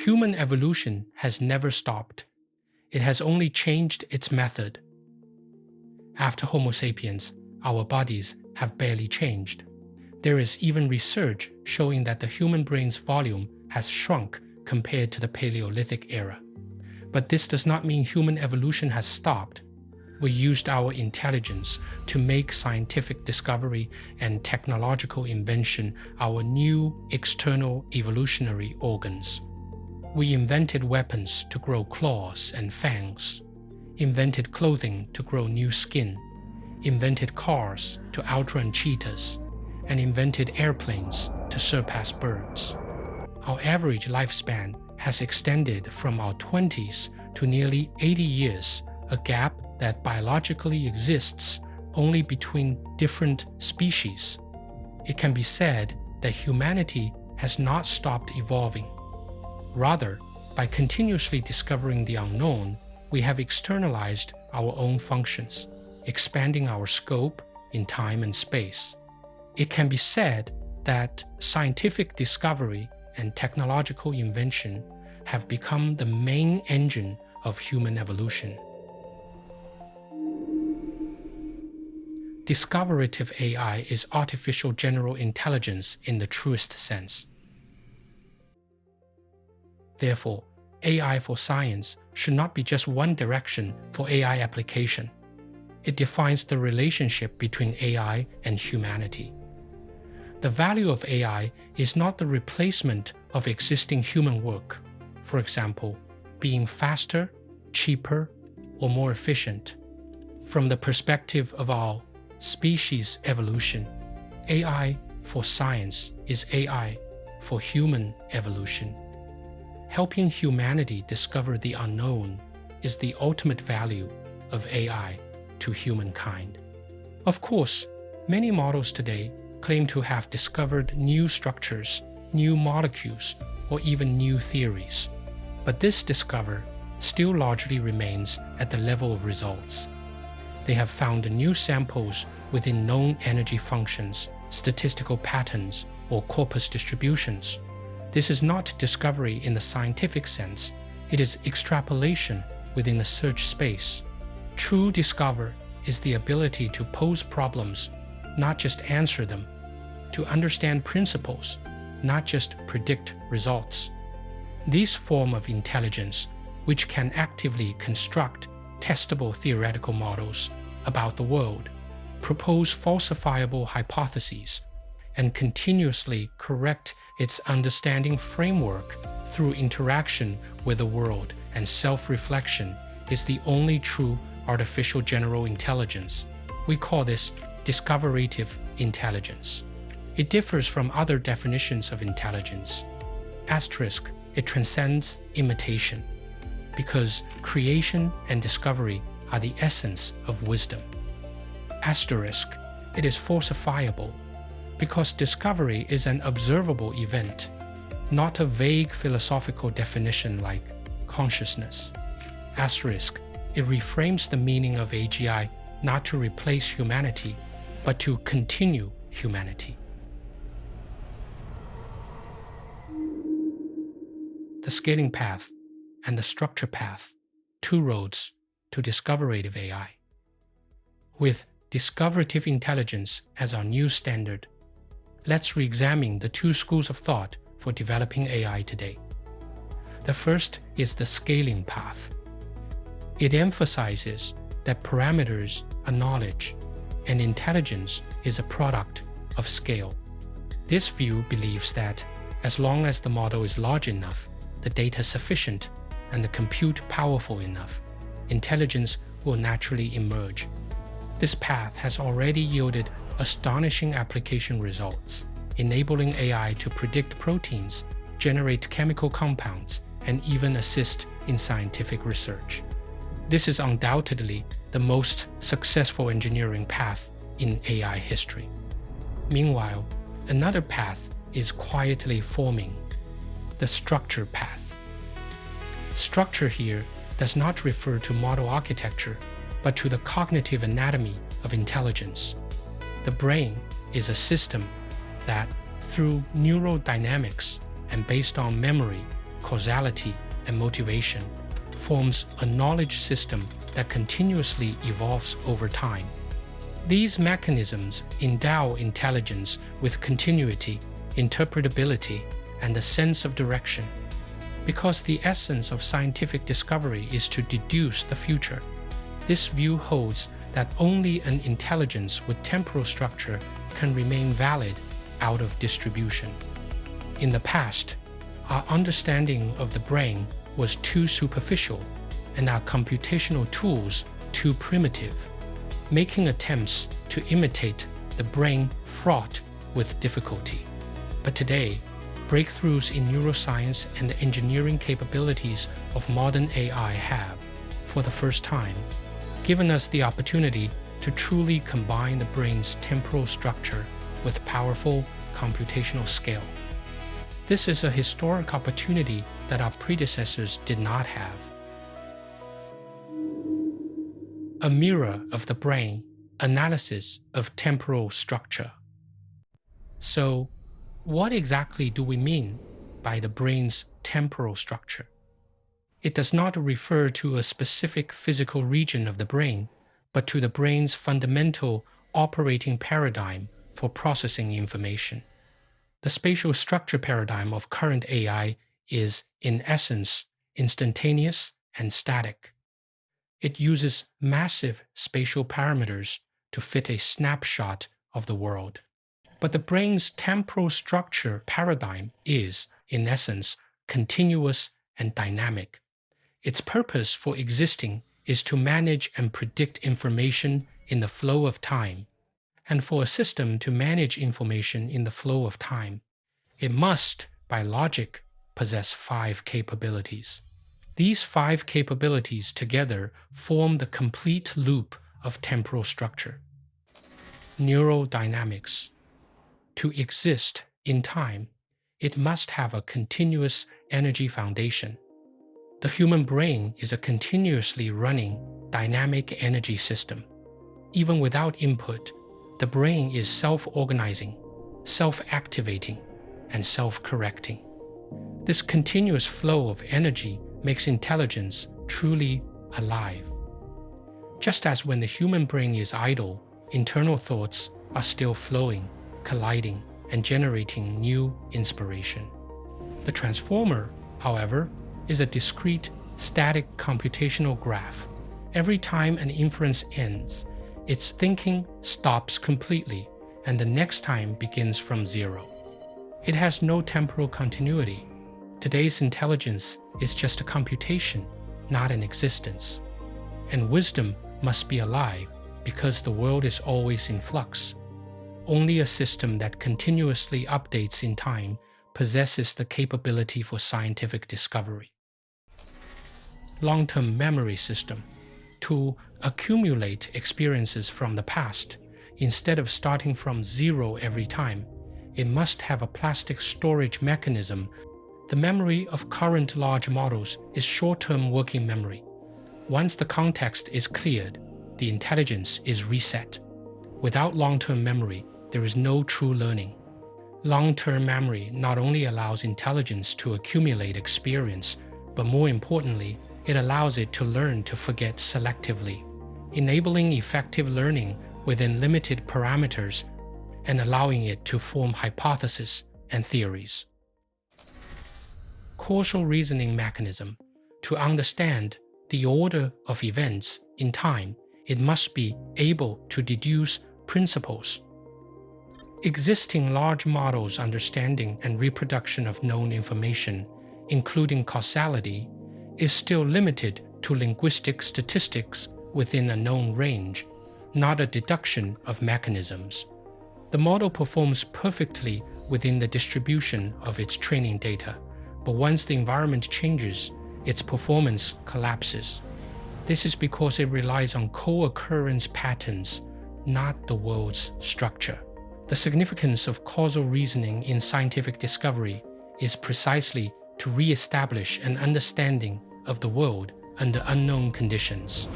Human evolution has never stopped. It has only changed its method. After Homo sapiens, our bodies have barely changed. There is even research showing that the human brain's volume has shrunk compared to the Paleolithic era. But this does not mean human evolution has stopped. We used our intelligence to make scientific discovery and technological invention our new external evolutionary organs. We invented weapons to grow claws and fangs, invented clothing to grow new skin, invented cars to outrun cheetahs, and invented airplanes to surpass birds. Our average lifespan has extended from our 20s to nearly 80 years, a gap that biologically exists only between different species. It can be said that humanity has not stopped evolving. Rather, by continuously discovering the unknown, we have externalized our own functions, expanding our scope in time and space. It can be said that scientific discovery and technological invention have become the main engine of human evolution. Discoverative AI is artificial general intelligence in the truest sense. Therefore, AI for science should not be just one direction for AI application. It defines the relationship between AI and humanity. The value of AI is not the replacement of existing human work, for example, being faster, cheaper, or more efficient. From the perspective of our species evolution, AI for science is AI for human evolution. Helping humanity discover the unknown is the ultimate value of AI to humankind. Of course, many models today claim to have discovered new structures, new molecules, or even new theories. But this discovery still largely remains at the level of results. They have found new samples within known energy functions, statistical patterns, or corpus distributions. This is not discovery in the scientific sense, it is extrapolation within the search space. True discovery is the ability to pose problems, not just answer them, to understand principles, not just predict results. This form of intelligence, which can actively construct testable theoretical models about the world, propose falsifiable hypotheses, and continuously correct its understanding framework through interaction with the world and self-reflection, is the only true artificial general intelligence. We call this Discoverative Intelligence. It differs from other definitions of intelligence. Asterisk, it transcends imitation, because creation and discovery are the essence of wisdom. Asterisk, it is falsifiable, because discovery is an observable event, not a vague philosophical definition like consciousness. Asterisk, it reframes the meaning of AGI not to replace humanity, but to continue humanity. The scaling path and the structure path, two roads to discoverative AI. With discoverative intelligence as our new standard, let's re-examine the two schools of thought for developing AI today. The first is the scaling path. It emphasizes that parameters are knowledge, and intelligence is a product of scale. This view believes that as long as the model is large enough, the data sufficient, and the compute powerful enough, intelligence will naturally emerge. This path has already yielded astonishing application results, enabling AI to predict proteins, generate chemical compounds, and even assist in scientific research. This is undoubtedly the most successful engineering path in AI history. Meanwhile, another path is quietly forming, the structure path. Structure here does not refer to model architecture, but to the cognitive anatomy of intelligence. The brain is a system that, through neural dynamics and based on memory, causality, and motivation, forms a knowledge system that continuously evolves over time. These mechanisms endow intelligence with continuity, interpretability, and a sense of direction. Because the essence of scientific discovery is to deduce the future, this view holds that only an intelligence with temporal structure can remain valid out of distribution. In the past, our understanding of the brain was too superficial and our computational tools too primitive, making attempts to imitate the brain fraught with difficulty. But today, breakthroughs in neuroscience and the engineering capabilities of modern AI have, for the first time, given us the opportunity to truly combine the brain's temporal structure with powerful computational scale. This is a historic opportunity that our predecessors did not have. A mirror of the brain, analysis of temporal structure. So, what exactly do we mean by the brain's temporal structure? It does not refer to a specific physical region of the brain, but to the brain's fundamental operating paradigm for processing information. The spatial structure paradigm of current AI is, in essence, instantaneous and static. It uses massive spatial parameters to fit a snapshot of the world. But the brain's temporal structure paradigm is, in essence, continuous and dynamic. Its purpose for existing is to manage and predict information in the flow of time. And for a system to manage information in the flow of time, it must, by logic, possess 5 capabilities. These 5 capabilities together form the complete loop of temporal structure. Neural dynamics. To exist in time, it must have a continuous energy foundation. The human brain is a continuously running dynamic energy system. Even without input, the brain is self-organizing, self-activating, and self-correcting. This continuous flow of energy makes intelligence truly alive. Just as when the human brain is idle, internal thoughts are still flowing, colliding, and generating new inspiration. The transformer, however, is a discrete, static computational graph. Every time an inference ends, its thinking stops completely, and the next time begins from zero. It has no temporal continuity. Today's intelligence is just a computation, not an existence. And wisdom must be alive because the world is always in flux. Only a system that continuously updates in time possesses the capability for scientific discovery. Long-term memory system. To accumulate experiences from the past, instead of starting from zero every time, it must have a plastic storage mechanism. The memory of current large models is short-term working memory. Once the context is cleared, the intelligence is reset. Without long-term memory, there is no true learning. Long-term memory not only allows intelligence to accumulate experience, but more importantly, it allows it to learn to forget selectively, enabling effective learning within limited parameters and allowing it to form hypotheses and theories. Causal reasoning mechanism. To understand the order of events in time, it must be able to deduce principles. Existing large models' understanding and reproduction of known information, including causality, is still limited to linguistic statistics within a known range, not a deduction of mechanisms. The model performs perfectly within the distribution of its training data, but once the environment changes, its performance collapses. This is because it relies on co-occurrence patterns, not the world's structure. The significance of causal reasoning in scientific discovery is precisely to re-establish an understanding of the world under unknown conditions.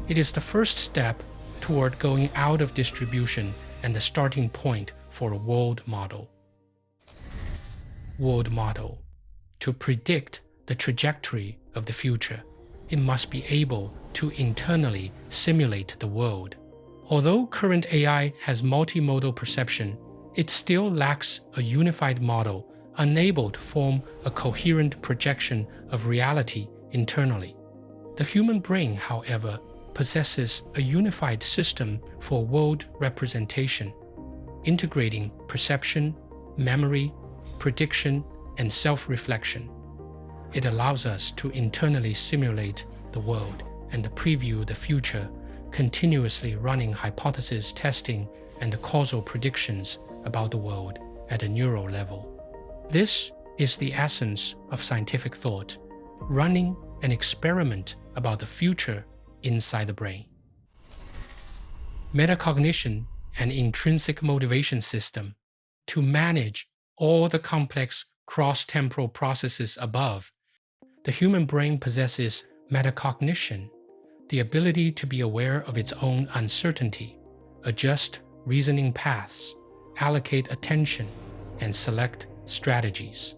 It is the first step toward going out of distribution and the starting point for a world model. World model. to predict the trajectory of the future, it must be able to internally simulate the world. Although current AI has multimodal perception, it still lacks a unified model, unable to form a coherent projection of reality internally. The human brain, however, possesses a unified system for world representation, integrating perception, memory, prediction, and self-reflection. It allows us to internally simulate the world and preview the future, continuously running hypothesis testing and causal predictions about the world at a neural level. This is the essence of scientific thought, running an experiment about the future inside the brain. Metacognition, an intrinsic motivation system to manage all the complex cross-temporal processes above. The human brain possesses metacognition, the ability to be aware of its own uncertainty, adjust reasoning paths, allocate attention, and select strategies.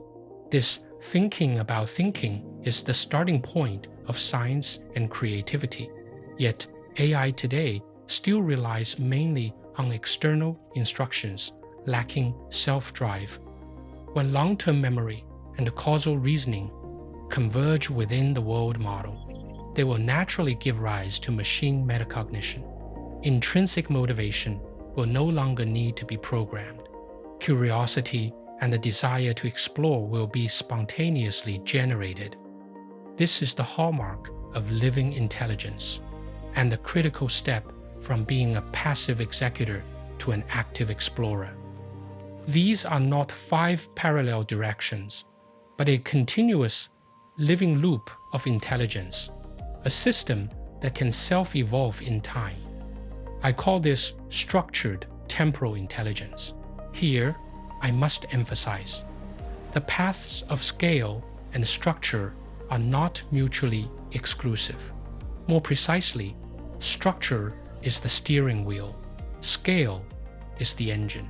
This thinking about thinking is the starting point of science and creativity. Yet, AI today still relies mainly on external instructions, lacking self-drive. When long-term memory and causal reasoning converge within the world model, they will naturally give rise to machine metacognition. Intrinsic motivation will no longer need to be programmed. Curiosity and the desire to explore will be spontaneously generated. This is the hallmark of living intelligence, and the critical step from being a passive executor to an active explorer. These are not 5 parallel directions, but a continuous living loop of intelligence, a system that can self-evolve in time. I call this structured temporal intelligence. Here, I must emphasize, the paths of scale and structure are not mutually exclusive. More precisely, structure is the steering wheel, scale is the engine.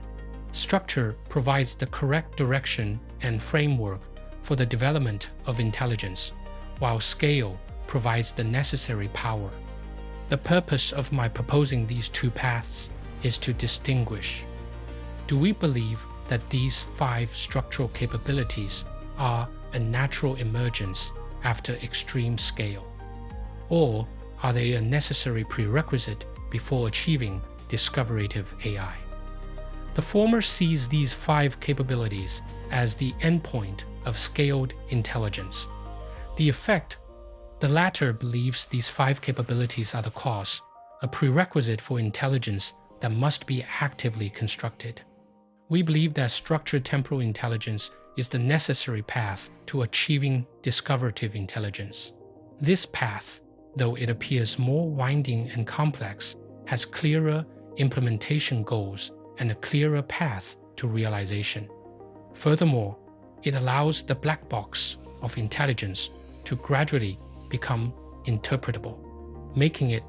Structure provides the correct direction and framework for the development of intelligence, while scale provides the necessary power. The purpose of my proposing these 2 paths is to distinguish. Do we believe that these 5 structural capabilities are a natural emergence after extreme scale? Or are they a necessary prerequisite before achieving discoverative AI? The former sees these 5 capabilities as the endpoint of scaled intelligence. The latter believes these 5 capabilities are the cause, a prerequisite for intelligence that must be actively constructed. We believe that structured temporal intelligence is the necessary path to achieving discoverative intelligence. This path, though it appears more winding and complex, has clearer implementation goals and a clearer path to realization. Furthermore, it allows the black box of intelligence to gradually become interpretable, making it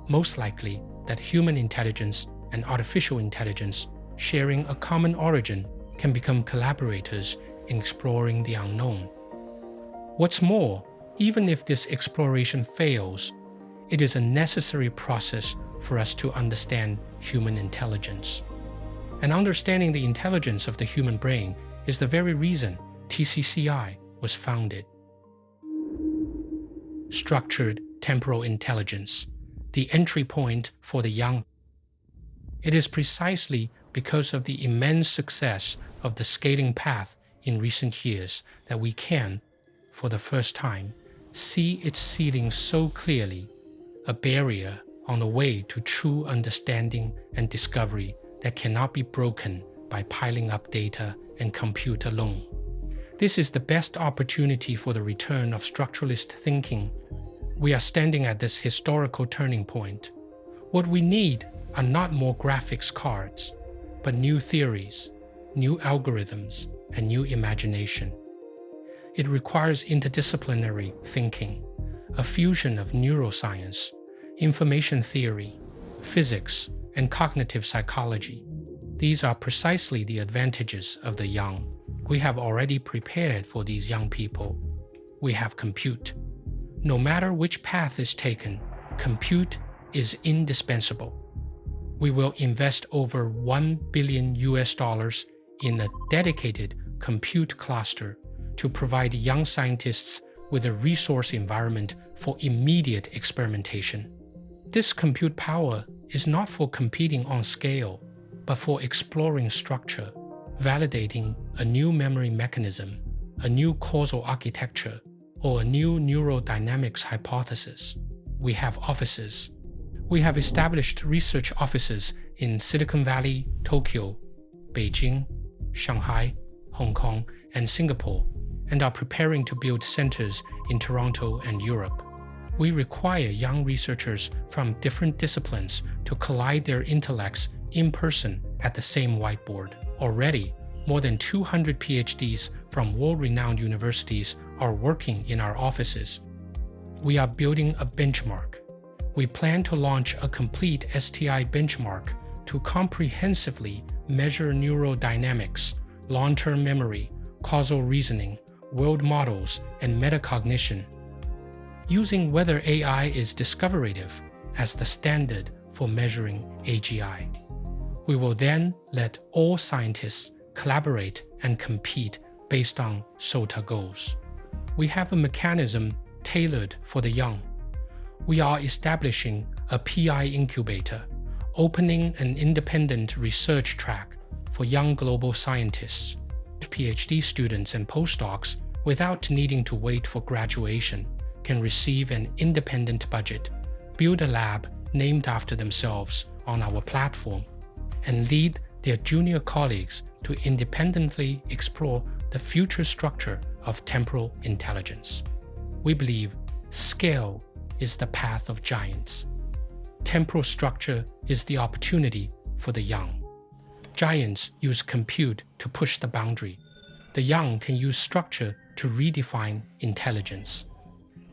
most likely that human intelligence and artificial intelligence, sharing a common origin, can become collaborators in exploring the unknown. What's more, even if this exploration fails, it is a necessary process for us to understand human intelligence. And understanding the intelligence of the human brain is the very reason TCCI was founded. Structured temporal intelligence, the entry point for the young. It is precisely because of the immense success of the scaling path in recent years that we can, for the first time, see its ceiling so clearly, a barrier on the way to true understanding and discovery that cannot be broken by piling up data and compute alone. This is the best opportunity for the return of structuralist thinking. We are standing at this historical turning point. What we need are not more graphics cards, but new theories, new algorithms, and new imagination. It requires interdisciplinary thinking, a fusion of neuroscience, information theory, physics, and cognitive psychology. These are precisely the advantages of the young. We have already prepared for these young people. We have compute. No matter which path is taken, compute is indispensable. We will invest over $1 billion in a dedicated compute cluster to provide young scientists with a resource environment for immediate experimentation. This compute power is not for competing on scale, but for exploring structure, validating a new memory mechanism, a new causal architecture, or a new neurodynamics hypothesis. We have offices. We have established research offices in Silicon Valley, Tokyo, Beijing, Shanghai, Hong Kong, and Singapore, and are preparing to build centers in Toronto and Europe. We require young researchers from different disciplines to collide their intellects in person at the same whiteboard. Already, more than 200 PhDs from world-renowned universities are working in our offices. We are building a benchmark. We plan to launch a complete STI benchmark to comprehensively measure neurodynamics, long-term memory, causal reasoning, world models, and metacognition, using whether AI is discoverative as the standard for measuring AGI. We will then let all scientists collaborate and compete based on SOTA goals. We have a mechanism tailored for the young. We are establishing a PI incubator, opening an independent research track for young global scientists, PhD students and postdocs, without needing to wait for graduation, can receive an independent budget, build a lab named after themselves on our platform, and lead their junior colleagues to independently explore the future structure of temporal intelligence. We believe scale is the path of giants. Temporal structure is the opportunity for the young. Giants use compute to push the boundary. The young can use structure to redefine intelligence.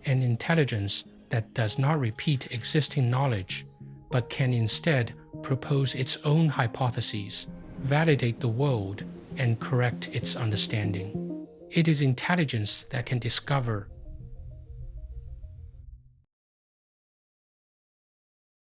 An intelligence that does not repeat existing knowledge, but can instead propose its own hypotheses, validate the world, and correct its understanding. It is intelligence that can discover